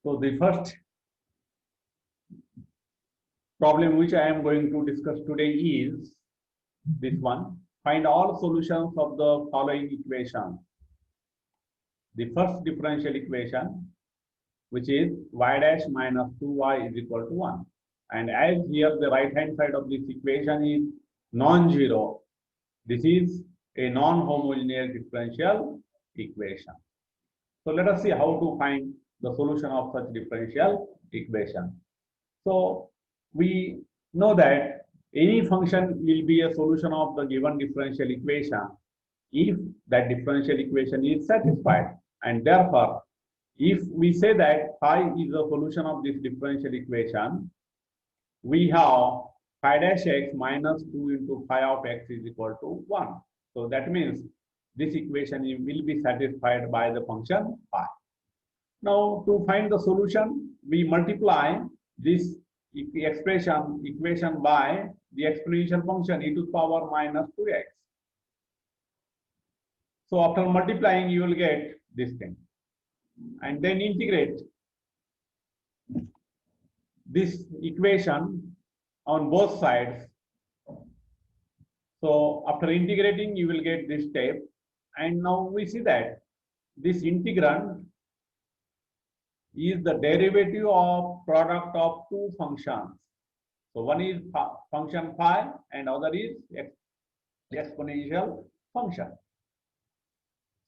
So the first problem which I am going to discuss today is this one. Find all solutions of the following equation. The first differential equation, which is y dash minus 2y is equal to 1. And as here the right hand side of this equation is non-zero, this is a non-homogeneous differential equation. So let us see how to find the solution of such differential equation. So we know that any function will be a solution of the given differential equation if that differential equation is satisfied. And therefore, if we say that phi is a solution of this differential equation, we have phi dash x minus 2 into phi of x is equal to 1. So that means this equation will be satisfied by the function phi. Now, to find the solution, we multiply this equation by the exponential function e to the power minus 2x. So after multiplying, you will get this thing. And then integrate this equation on both sides. So after integrating, you will get this step. And now we see that this integrand is the derivative of product of two functions. So one is function phi and other is exponential function.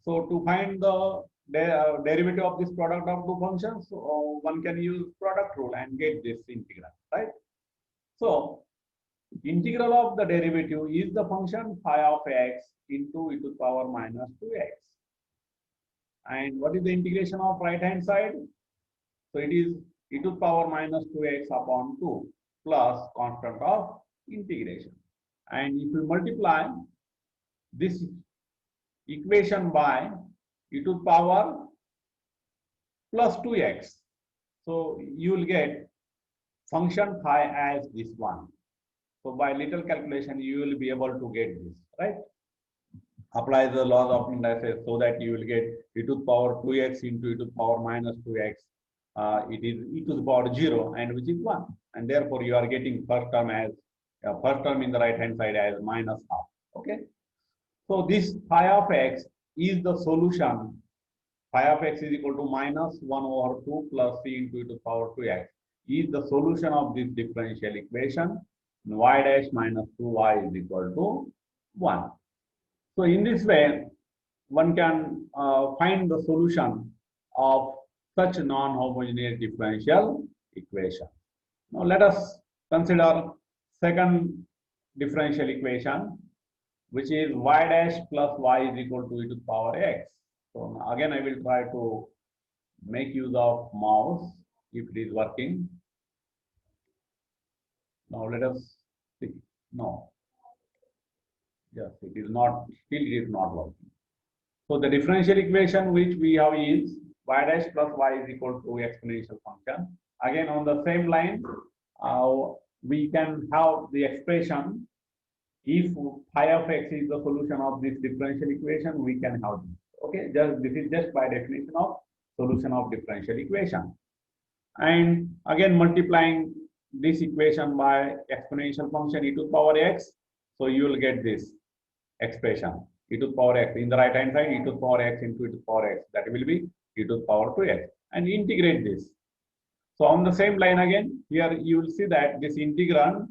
So to find the derivative of this product of two functions, one can use product rule and get this integral, right? So integral of the derivative is the function phi of x into e to the power minus 2x. And what is the integration of right hand side? So it is e to the power minus 2x upon 2 plus constant of integration. And if we multiply this equation by e to the power plus 2x, so you will get function phi as this one. So by little calculation, you will be able to get this, right? Apply the laws of indices so that you will get e to the power 2x into e to the power minus 2x. It is e to the power 0 and which is 1. And therefore, you are getting first term in the right hand side as minus half. Okay. So this phi of x is the solution. Phi of x is equal to minus 1 over 2 plus c into e to the power 2x is the solution of this differential equation. Y dash minus 2y is equal to 1. So in this way, one can find the solution of such non-homogeneous differential equation. Now let us consider second differential equation, which is y dash plus y is equal to e to the power x. So again, I will try to make use of mouse if it is working. Now let us see. No. Yes, it is not, still it is not working. So the differential equation which we have is y dash plus y is equal to exponential function. Again, on the same line, we can have the expression if phi of x is the solution of this differential equation, we can have this. Okay, this is just by definition of solution of differential equation. And again, multiplying this equation by exponential function e to the power x, so you will get this expression e to the power x in the right hand side, e to the power x into e to the power x, that will be e to the power 2x, and integrate this. So on the same line again, here you will see that this integrand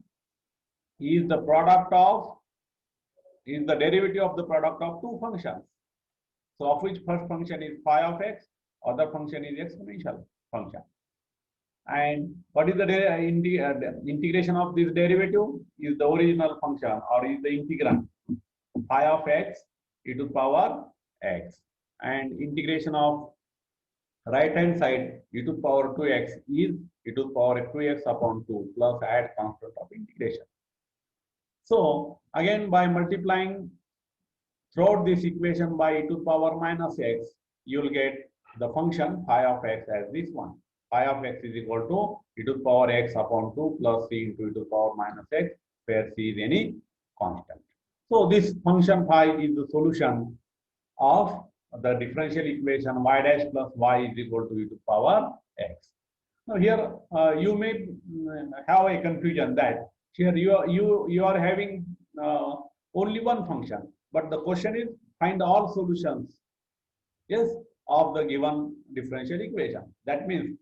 is the derivative of the product of two functions. So of which first function is phi of x, other function is exponential function. And what is the integration of this derivative? Is the original function or is the integrand phi of x e to the power x, and integration of right hand side e to the power 2x is e to the power 2x upon 2 plus add constant of integration. So again, by multiplying throughout this equation by e to the power minus x, you will get the function phi of x as this one. Phi of x is equal to e to the power x upon 2 plus c into e to the power minus x, where c is any constant. So this function phi is the solution of the differential equation y dash plus y is equal to e to the power x. Now here you may have a confusion that here you are having only one function, but the question is find all solutions, yes, of the given differential equation. That means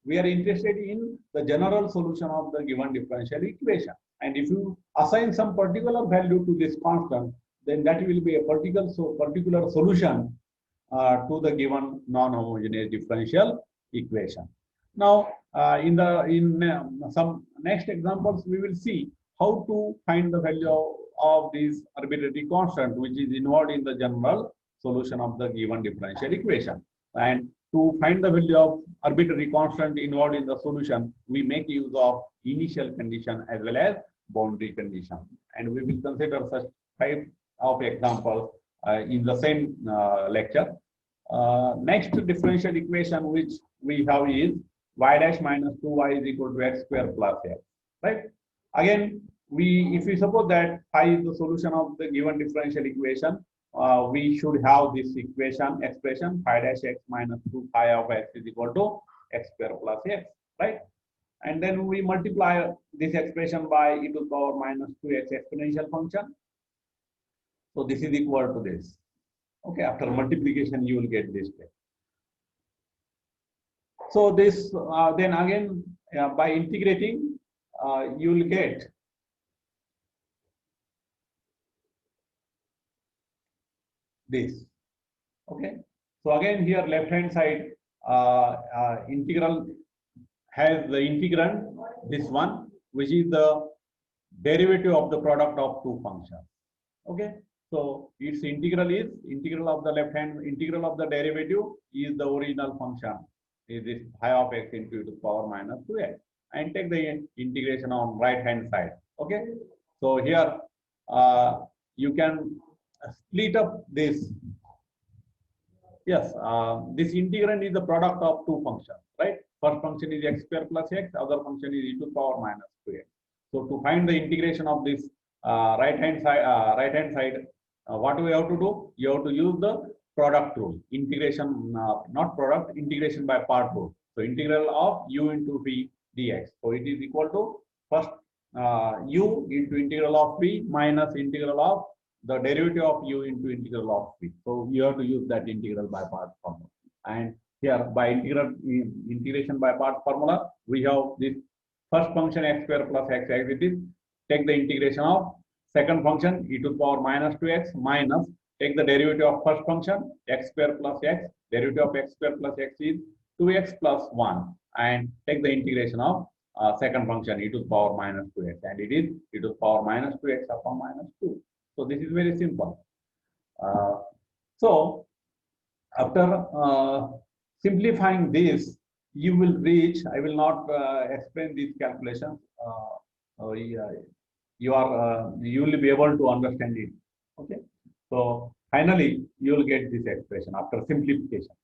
we are interested in the general solution of the given differential equation. And if you assign some particular value to this constant, then that will be a particular solution to the given non-homogeneous differential equation. Now, in some next examples, we will see how to find the value of this arbitrary constant, which is involved in the general solution of the given differential equation. And to find the value of arbitrary constant involved in the solution, we make use of initial condition as well as boundary condition. And we will consider such type of examples in the same lecture. Next differential equation which we have is y dash minus 2y is equal to x square plus x, right? Again, if we suppose that phi is the solution of the given differential equation, we should have this expression phi dash x minus 2 phi of x is equal to x square plus x, right? And then we multiply this expression by e to the power minus 2x exponential function. So this is equal to this. Okay, after multiplication, you will get this step. So this then again by integrating, you will get this. Okay, so again here left hand side integral has the integrand, this one, which is the derivative of the product of two functions. Okay, so its integral of the left hand, integral of the derivative is the original function, is this phi of x into e to the power minus 2x, and take the integration on right hand side. Okay, so here you can split up this. Yes, this integrand is the product of two functions, right? First function is x square plus x, other function is e to the power minus 2x. So to find the integration of this right hand side, what do we have to do? You have to use the product rule. Integration, not product, integration by part rule. So integral of u into v dx. So it is equal to first u into integral of v minus integral of the derivative of u into integral of v. So you have to use that integral by parts formula. And here by integration by parts formula, we have this first function x square plus x as it is. Take the integration of second function e to the power minus 2x minus take the derivative of first function x square plus x. Derivative of x square plus x is 2x plus 1, and take the integration of second function e to the power minus 2x, and it is e to the power minus 2x upon minus 2. So this is very simple. So after simplifying this, you will reach. I will not explain these calculations. You will be able to understand it. Okay. So finally, you will get this expression after simplification.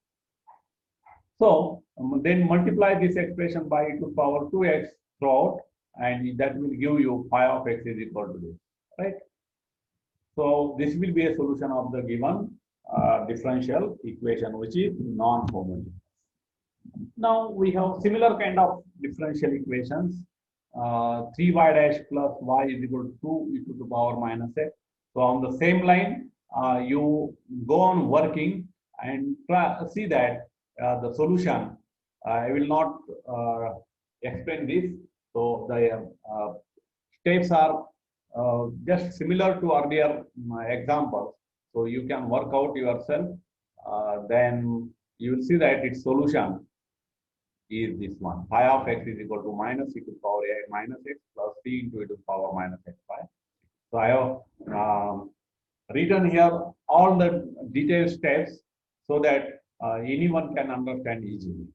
So then multiply this expression by e to the power 2x throughout, and that will give you phi of x is equal to this, right? So this will be a solution of the given differential equation, which is non-homogeneous. Now we have similar kind of differential equations. 3y dash plus y is equal to 2 e to the power minus x. So on the same line, you go on working and see that the solution. I will not explain this. So the steps are just similar to earlier examples. So you can work out yourself. Then you will see that its solution is this one. Phi of x is equal to minus e to the power a minus x plus c into e to the power minus x pi. So I have written here all the detailed steps so that anyone can understand easily.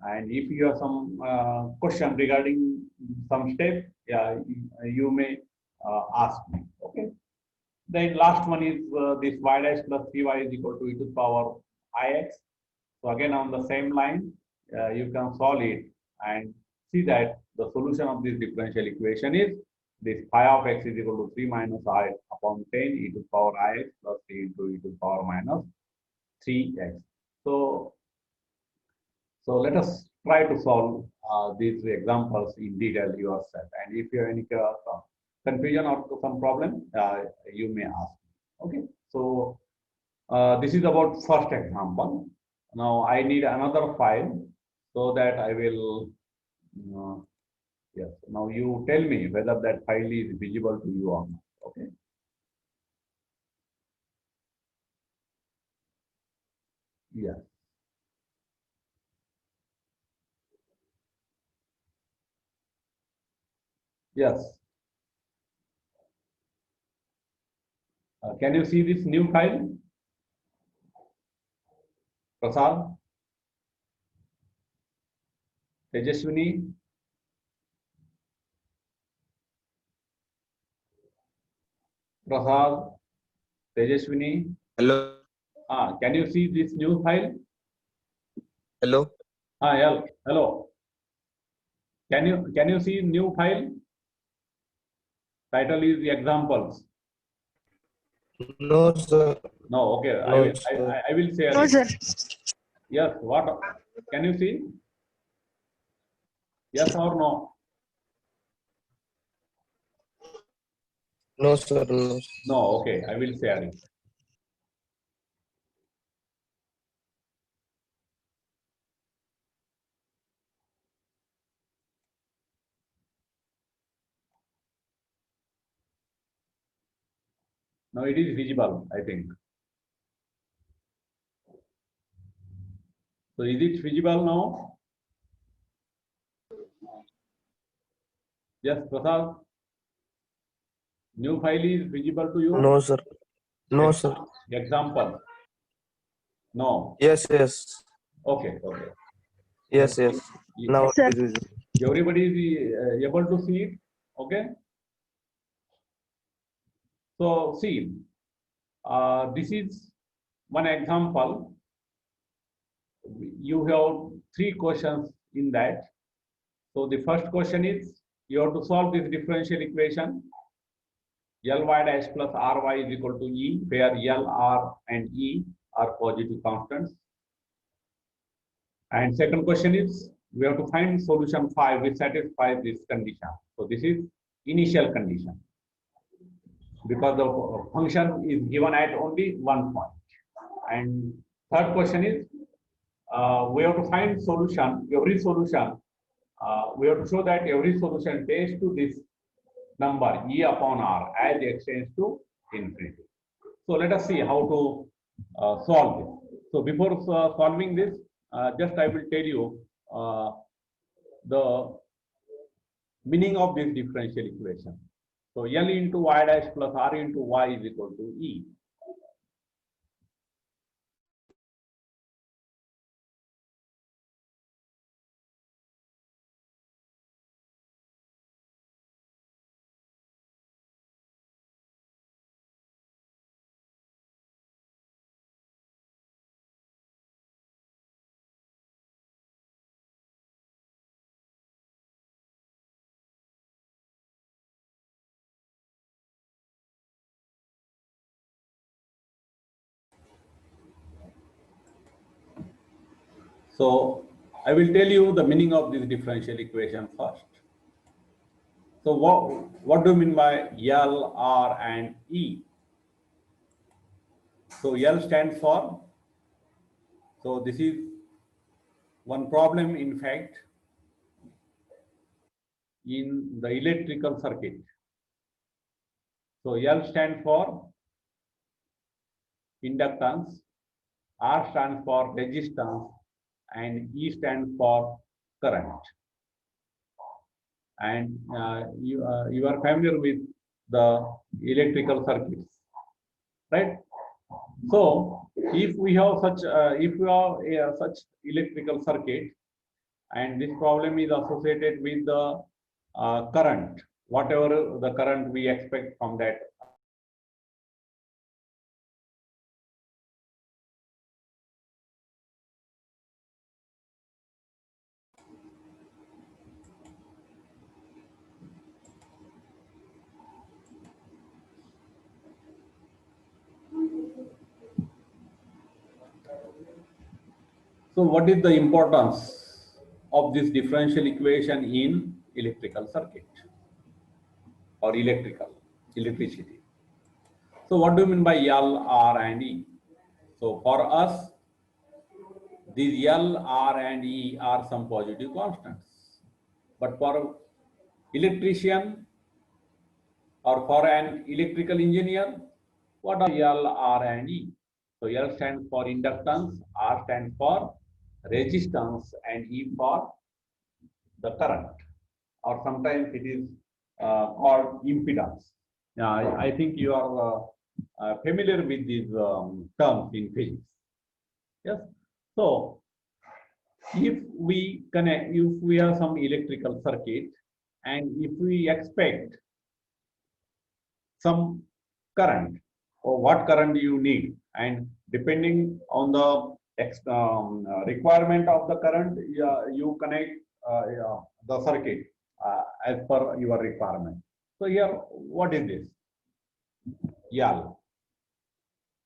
And if you have some question regarding some step, yeah, you may ask me. Okay. Then last one is this y dash plus 3y is equal to e to the power ix. So again on the same line, you can solve it and see that the solution of this differential equation is this phi of x is equal to 3 minus I upon 10 e to the power ix plus 3 into e to the power minus 3x. So let us try to solve these examples in detail yourself. And if you have any confusion or some problem, you may ask. Okay, so this is about first example. Now I need another file so that I will. Yes. Now you tell me whether that file is visible to you or not. Okay. Yes. Yes. Can you see this new file, Prasad, Tejaswini? Prasad, Tejaswini. Hello. Can you see this new file? Hello. Yeah. Hello. Can you see new file? Title is examples. No, sir. No. Okay. No, sir. I will share. No, it. sir. Yes. What? Can you see? Yes or no? No, sir. No. No. Okay. I will share it. Now it is visible, I think. So is it visible now? Yes, Prasad. New file is visible to you? No, sir. No, sir. Example. No. Yes, yes. Okay, okay. Yes, yes. Now Yes, sir. it is visible. Everybody is able to see it. Okay. So see, this is one example. You have 3 questions in that. So the first question is, you have to solve this differential equation. Ly dash plus Ry is equal to E, where L, R, and E are positive constants. And second question is, we have to find solution 5 which satisfies this condition. So this is initial condition, because the function is given at only one point. And third question is, we have to find solution, every solution, we have to show that every solution tends to this number E upon R as x tends to infinity. So let us see how to solve this. So before solving this, just I will tell you the meaning of this differential equation. So L into y dash plus R into y is equal to E. So I will tell you the meaning of this differential equation first. So what do you mean by L, R, and E? So L stands for, so this is one problem in fact in the electrical circuit. So L stands for inductance, R stands for resistance, and E stands for current. And you are familiar with the electrical circuits, right? So if we have such such electrical circuit, and this problem is associated with the current, whatever the current we expect from that. So what is the importance of this differential equation in electrical circuit or electricity. So what do you mean by L, R, and E? So for us, these L, R, and E are some positive constants. But for electrician or for an electrical engineer, what are L, R, and E? So L stands for inductance, R stands for resistance, and E for the current, or sometimes it is called impedance. Now, I think you are familiar with these terms in physics. Yes. So, if we connect, if we have some electrical circuit, and if we expect some current, or what current you need, and depending on the requirement of the current, you connect the circuit as per your requirement. So here, what is this? L,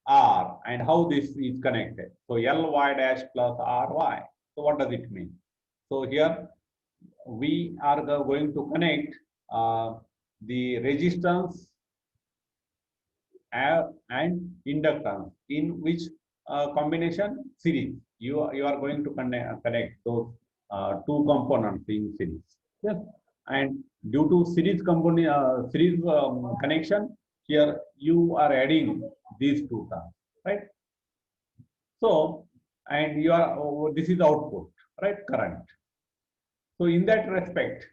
R, and how this is connected. So Ly dash plus Ry. So what does it mean? So here we are going to connect the resistance and inductance, in which combination? Series. You are going to connect those two components in series. Yes, and due to series component connection, here you are adding these two terms, right? So, and you are this is output, right? Current. So in that respect,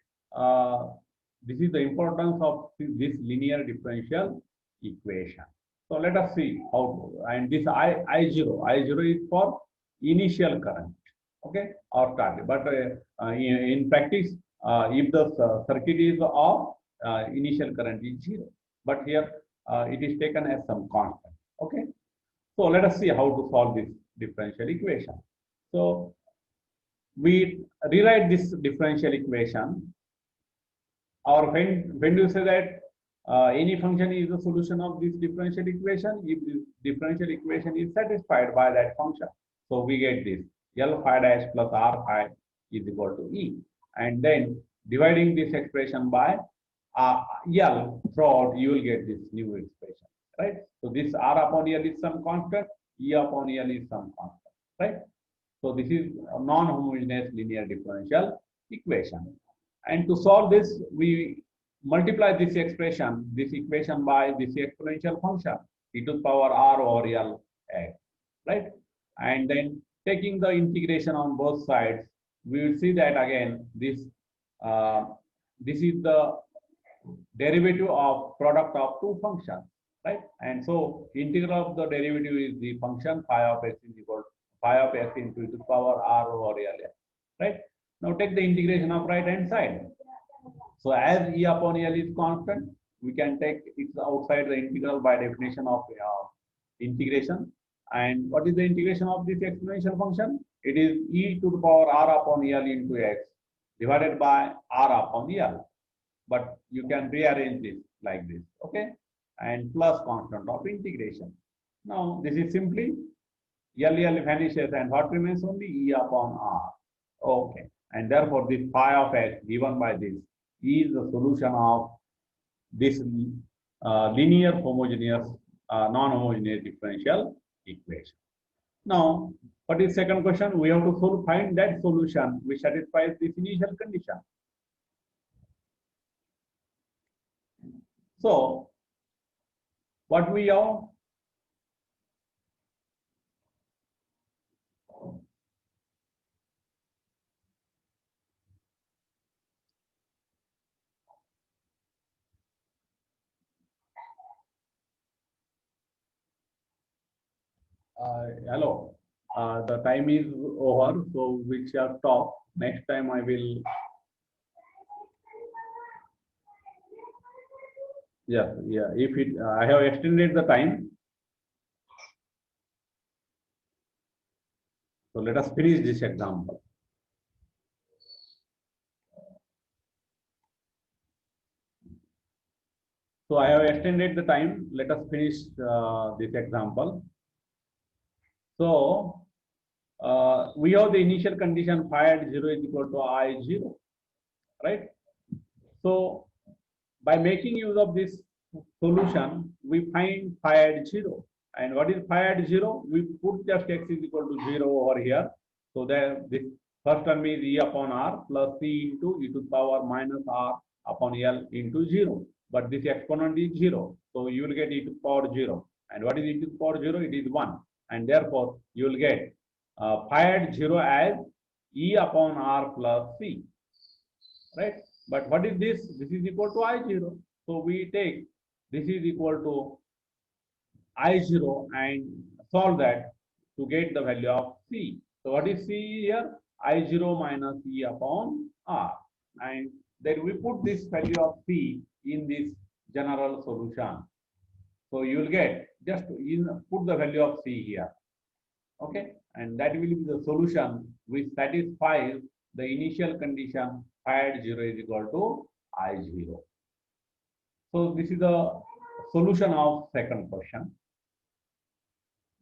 this is the importance of this linear differential equation. So let us see how to, and this I0 is for initial current, okay, or target. But in practice, if the circuit is off, initial current is 0. But here it is taken as some constant, okay. So let us see how to solve this differential equation. So we rewrite this differential equation, or when do you say that any function is the solution of this differential equation if this differential equation is satisfied by that function? So we get this L phi dash plus R phi is equal to E, and then dividing this expression by L throughout, you will get this new expression, right? So this R upon L is some constant, E upon L is some constant, right? So this is a non-homogeneous linear differential equation. And to solve this, we multiply this equation by this exponential function, e to the power R over L x, right? And then taking the integration on both sides, we will see that again, this is the derivative of product of two functions, right? And so integral of the derivative is the function phi of x is equal to phi of x into e to the power R over L, right? Now take the integration of right hand side. So as E upon L is constant, we can take it outside the integral by definition of integration. And what is the integration of this exponential function? It is e to the power R upon L into x divided by R upon L. But you can rearrange this like this, okay? And plus constant of integration. Now this is simply L vanishes, and what remains? Only E upon R. Okay, and therefore this phi of x given by this is the solution of this linear homogeneous non-homogeneous differential equation. Now, what is second question? We have to find that solution which satisfies this initial condition. So, what we have? Hello, the time is over, so we shall stop. Next time I will. Yes, yeah. If it, I have extended the time. So let us finish this example. So I have extended the time. Let us finish this example. So we have the initial condition phi at 0 is equal to I 0, right? So by making use of this solution, we find phi at 0. And what is phi at 0? We put just x is equal to 0 over here. So that this first term is e upon r plus c into e to the power minus r upon L into 0. But this exponent is 0. So you will get e to the power 0. And what is e to the power 0? It is 1. And therefore, you will get phi at 0 as e upon r plus c. Right? But what is this? This is equal to I0. So we take this is equal to I0 and solve that to get the value of C. So what is C here? I0 minus E upon R. And then we put this value of C in this general solution. So you will get just put the value of C here. Okay. And that will be the solution which satisfies the initial condition phi at 0 is equal to I0. So this is the solution of second question.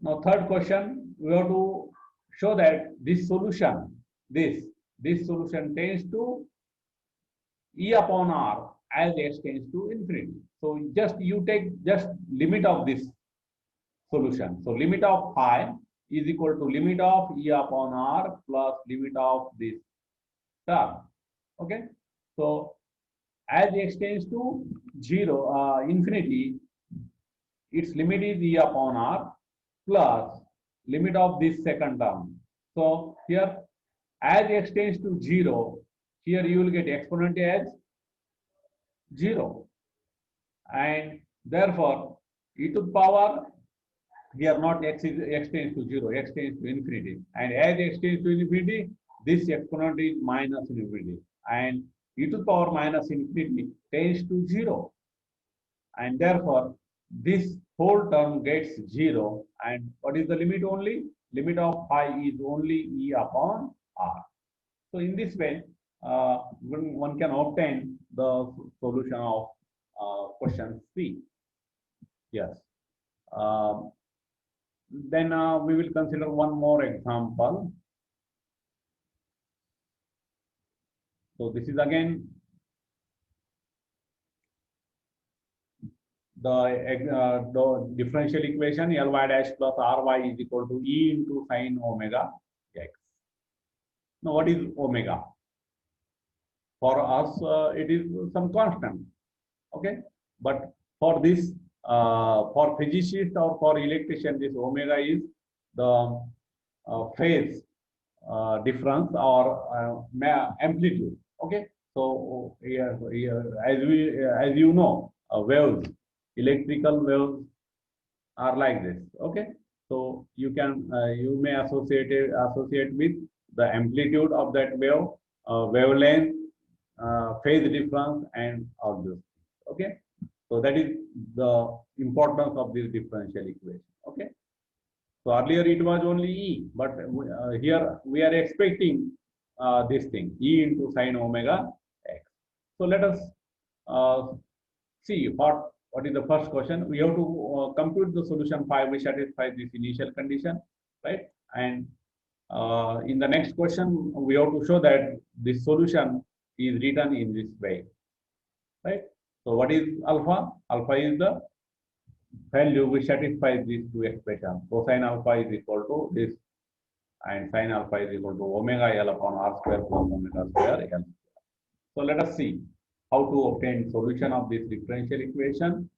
Now third question, we have to show that this solution, this solution tends to E upon R as x tends to infinity. So just you take just limit of this solution. So limit of phi is equal to limit of E upon R plus limit of this term. Okay. So as x tends to 0, infinity, its limit is E upon R plus limit of this second term. So here, as x tends to 0, here you will get exponent as 0. And therefore, e to the power, here not x tends to 0, x tends to infinity. And as x tends to infinity, this exponent is minus infinity. And e to the power minus infinity tends to 0. And therefore, this whole term gets 0. And what is the limit only? Limit of phi is only E upon R. So in this way, one can obtain the solution of question C. Yes. Then we will consider one more example. So this is again the differential equation Ly dash plus Ry is equal to E into sine omega x. Now what is omega? For us, it is some constant. Okay, but for this, for physicist or for electrician, this omega is the phase difference or amplitude. Okay, so here as you know, waves, electrical waves are like this. Okay, so you can you may associate with the amplitude of that wave, wavelength, phase difference, and all this. Okay, so that is the importance of this differential equation. Okay, so earlier it was only E, but here we are expecting this thing E into sine omega x. So let us see what is the first question. We have to compute the solution phi which satisfies this initial condition, right? And in the next question, we have to show that this solution is written in this way, right? So what is alpha? Alpha is the value which satisfies these two expressions. Cosine alpha is equal to this, and sine alpha is equal to omega L upon R square plus omega square L. So let us see how to obtain solution of this differential equation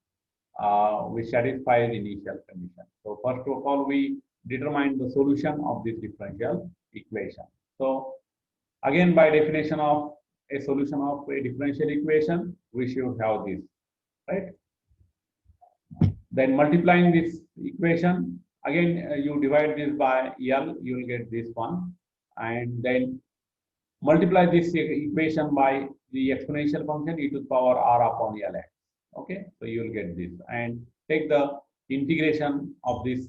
which satisfies initial condition. So first of all, we determine the solution of this differential equation. So again, by definition of a solution of a differential equation, we should have this, right? Then multiplying this equation, again, you divide this by L, you will get this one. And then multiply this equation by the exponential function e to the power R upon Lx. Okay, so you will get this. And take the integration of this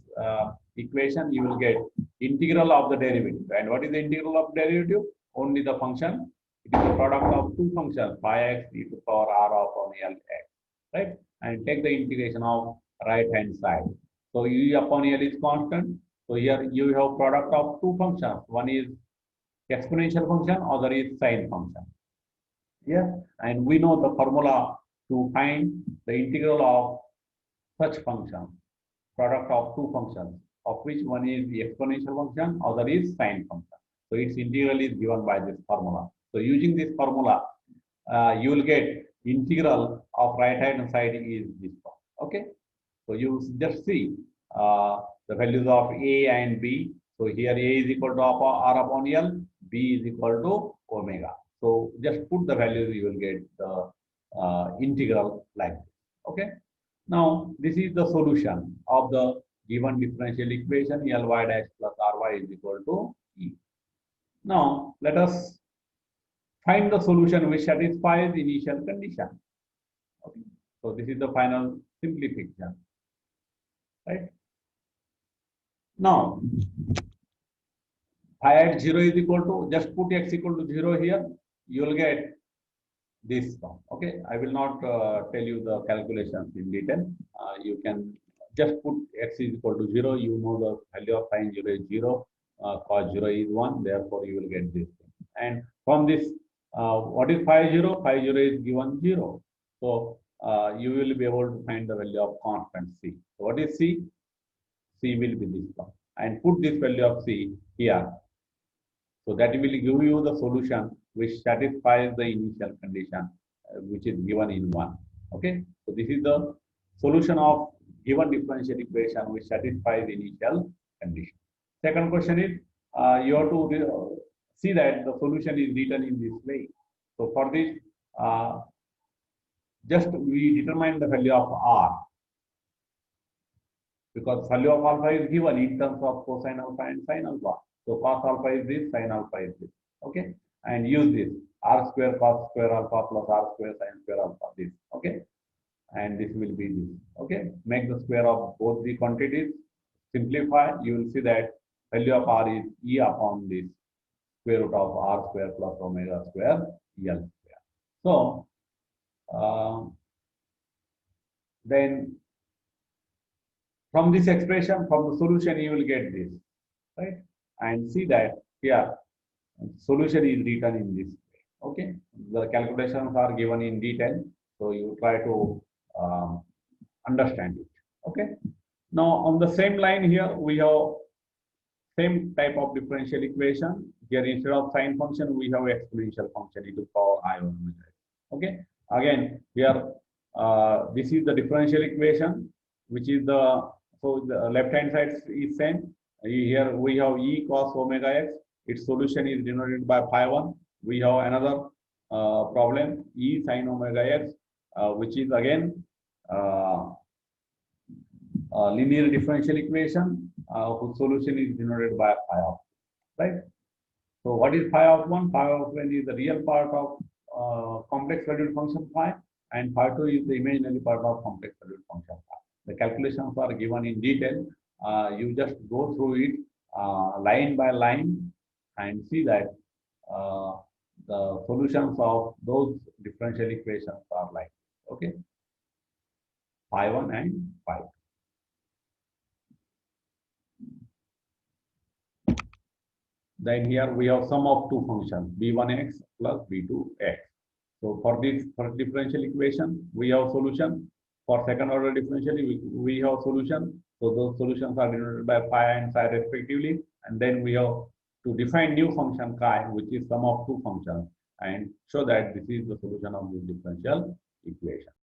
equation, you will get integral of the derivative. And what is the integral of derivative? Only the function. It is the product of two functions, phi x e to the power R upon Lx, right? And take the integration of right hand side. So E upon L is constant. So here you have product of two functions. One is exponential function, other is sine function. Yeah, and we know the formula to find the integral of such function, product of two functions, of which one is the exponential function, other is sine function. So its integral is given by this formula. So using this formula, you will get integral of right hand side is this one. Okay, so you just see the values of a and b. So here a is equal to r upon l, b is equal to omega. So just put the values, you will get the integral like this. Okay. Now this is the solution of the given differential equation Ly dash plus Ry is equal to E. Now let us find the solution which satisfies the initial condition. Okay. So this is the final simplification. Right. Now phi at 0 is equal to, just put x equal to 0 here, you will get this term. Okay, I will not tell you the calculations in detail. You can just put x is equal to 0. You know the value of sine 0 is 0, cos 0 is 1. Therefore, you will get this thing. And from this, what is phi 0? Phi 0 is given 0. So you will be able to find the value of constant c. So what is c? C will be this one. And put this value of c here. So that will give you the solution which satisfies the initial condition, which is given in 1. Okay. So this is the solution of given differential equation which satisfies the initial condition. Second question is, you have to see that the solution is written in this way. So for this, just we determine the value of r, because value of alpha is given in terms of cosine alpha and sine alpha. So cos alpha is this, sine alpha is this. Okay, and use this r square cos square alpha plus r square sine square alpha, this. Okay, and this will be this. Okay, make the square of both the quantities, simplify. You will see that value of r is e upon this square root of r square plus omega square l square. So then from this expression, from the solution, you will get this, right? And see that here solution is written in this way. Okay, the calculations are given in detail, so you try to understand it. Okay, now on the same line here we have same type of differential equation. Here instead of sine function we have exponential function e to the power I omega. Okay, again here this is the differential equation, which is the, so the left hand side is same. Here we have e cos omega x. Its solution is denoted by phi 1. We have another problem, e sin omega x, which is again linear differential equation whose solution is denoted by phi of 1, right? So what is phi of 1? Phi of 1 is the real part of complex valued function phi, and phi 2 is the imaginary part of complex valued function phi. The calculations are given in detail. You just go through it line by line and see that the solutions of those differential equations are like, okay, phi 1 and phi 2. Then here we have sum of two functions, b1x plus b2x. So for this first differential equation, we have solution. For second order differential, we have solution. So those solutions are denoted by phi and psi respectively. And then we have to define new function chi, which is sum of two functions, and show that this is the solution of this differential equation.